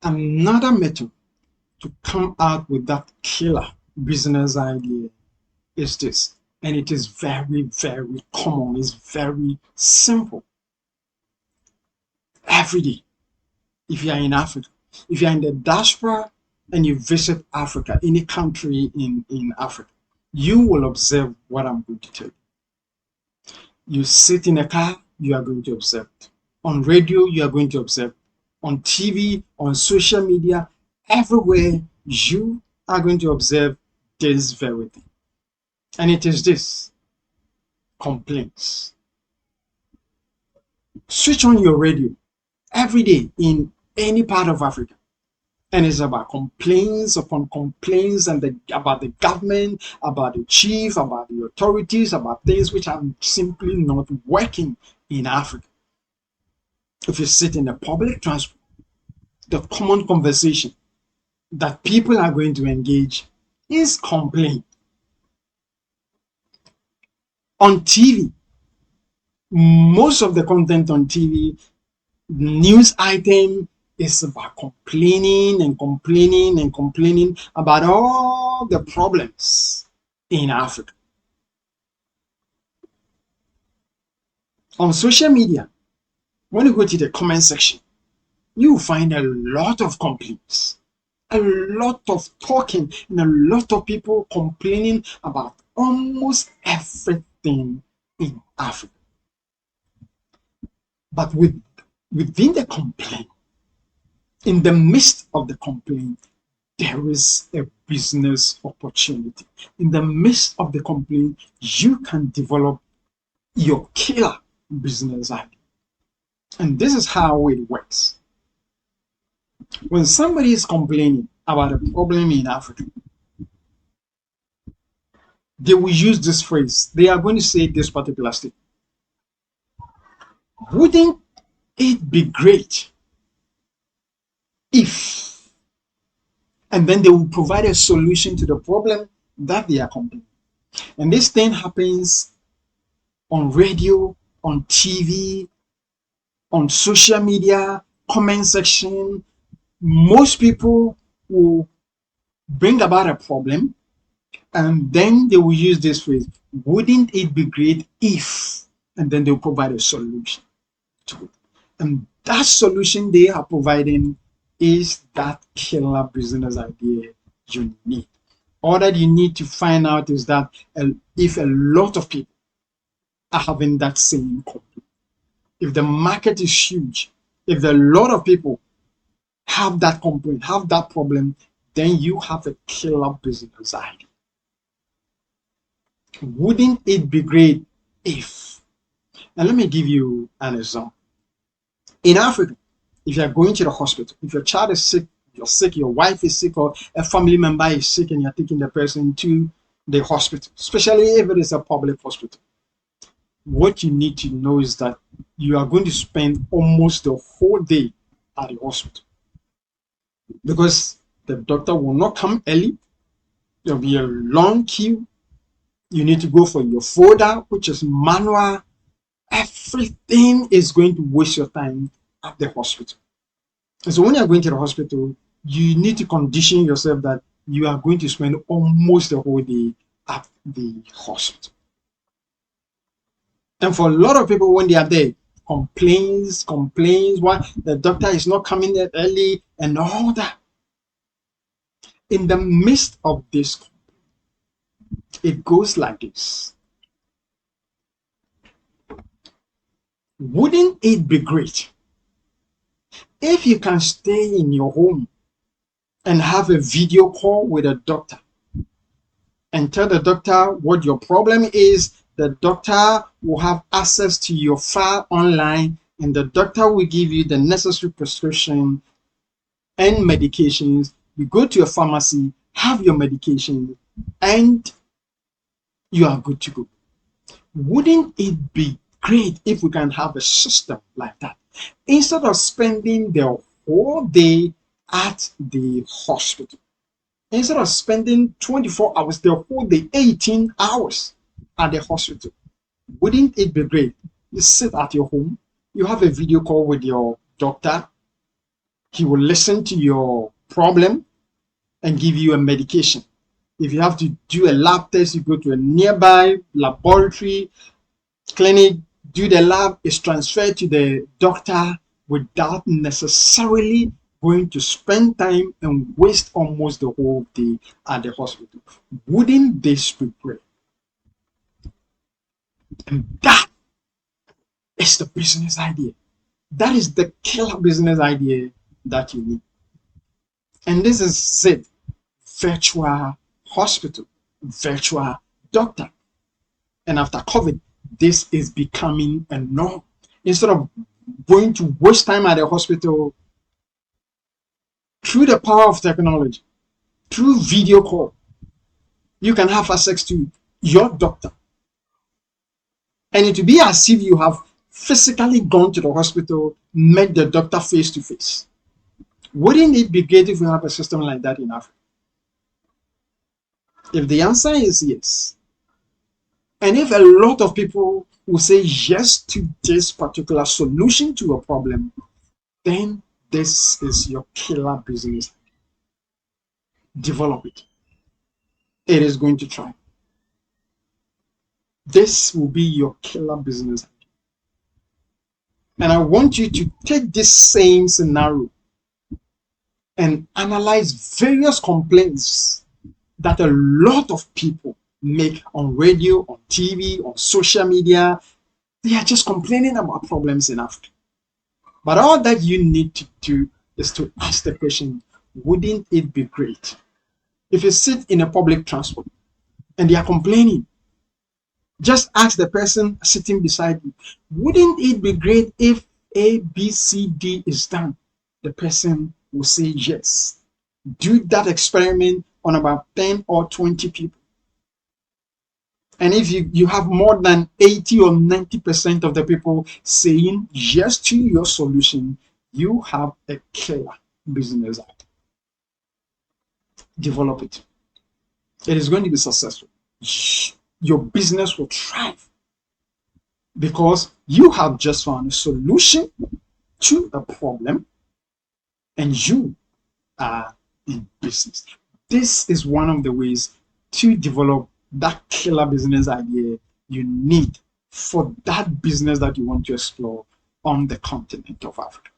Another method to come out with that killer business idea is this, and it is very, very common. It's very simple. Every day, if you are in Africa, if you are in the diaspora and you visit Africa, any country in Africa, you will observe what I'm going to tell you. You sit in a car, you are going to observe it. On radio, you are going to observe it. On TV, on social media, everywhere, you are going to observe this very thing. And it is this: complaints. Switch on your radio every day in any part of Africa, and it's about complaints upon complaints and about the government, about the chief, about the authorities, about things which are simply not working in Africa. If you sit in the public transport, the common conversation that people are going to engage is complaint. On TV, most of the content on TV, news item, is about complaining and complaining and complaining about all the problems in Africa. On social media, when you go to the comment section, you will find a lot of complaints, a lot of talking, and a lot of people complaining about almost everything in Africa. But within the complaint, in the midst of the complaint, there is a business opportunity. In the midst of the complaint, you can develop your killer business idea. And this is how it works. When somebody is complaining about a problem in Africa, they will use this phrase. They are going to say this particular statement: wouldn't it be great if, and then they will provide a solution to the problem that they are complaining. And this thing happens on radio, on TV, on social media, comment section. Most people will bring about a problem, and then they will use this phrase: wouldn't it be great if, and then they'll provide a solution to it. And that solution they are providing is that killer business idea you need. All that you need to find out is that if a lot of people are having that same complaint, if the market is huge, if a lot of people have that complaint, have that problem, then you have a killer business idea. Wouldn't it be great if? And let me give you an example. In Africa, if you're going to the hospital, if your child is sick, you're sick, your wife is sick, or a family member is sick, and you're taking the person to the hospital, especially if it is a public hospital, what you need to know is that you are going to spend almost the whole day at the hospital, because the doctor will not come early. There'll be a long queue. You need to go for your folder, which is manual. Everything is going to waste your time at the hospital. And so when you're going to the hospital, you need to condition yourself that you are going to spend almost the whole day at the hospital. And for a lot of people, when they are there, complains, why the doctor is not coming there early and all that. In the midst of this, it goes like this: wouldn't it be great if you can stay in your home and have a video call with a doctor and tell the doctor what your problem is? The doctor will have access to your file online, and the doctor will give you the necessary prescription and medications. You go to your pharmacy, have your medication, and you are good to go. Wouldn't it be great if we can have a system like that? Instead of spending the whole day at the hospital, instead of spending 24 hours, the whole day, 18 hours at the hospital, wouldn't it be great? You sit at your home, you have a video call with your doctor, He will listen to your problem and give you a medication. If you have to do a lab test, you go to a nearby laboratory, clinic, do the lab, is transferred to the doctor without necessarily going to spend time and waste almost the whole day at the hospital. Wouldn't this be great? And that is the business idea. That is the killer business idea that you need. And this is it. Virtual hospital, virtual doctor. And after COVID, this is becoming a norm. Instead of going to waste time at the hospital, through the power of technology, through video call, you can have access to your doctor. And it will be as if you have physically gone to the hospital, met the doctor face to face. Wouldn't it be great if we have a system like that in Africa? If the answer is yes, and if a lot of people will say yes to this particular solution to a problem, then this is your killer business. Develop it. It is going to try. This will be your killer business. And I want you to take this same scenario and analyze various complaints that a lot of people make on radio, on TV, on social media. They are just complaining about problems in Africa. But all that you need to do is to ask the question, wouldn't it be great if you sit in a public transport and they are complaining? Just ask the person sitting beside you, wouldn't it be great if A, B, C, D is done? The person will say yes. Do that experiment on about 10 or 20 people. And if you have more than 80 or 90% of the people saying yes to your solution, you have a killer business idea. Develop it. It is going to be successful. Your business will thrive because you have just found a solution to a problem and you are in business. This is one of the ways to develop that killer business idea you need for that business that you want to explore on the continent of Africa.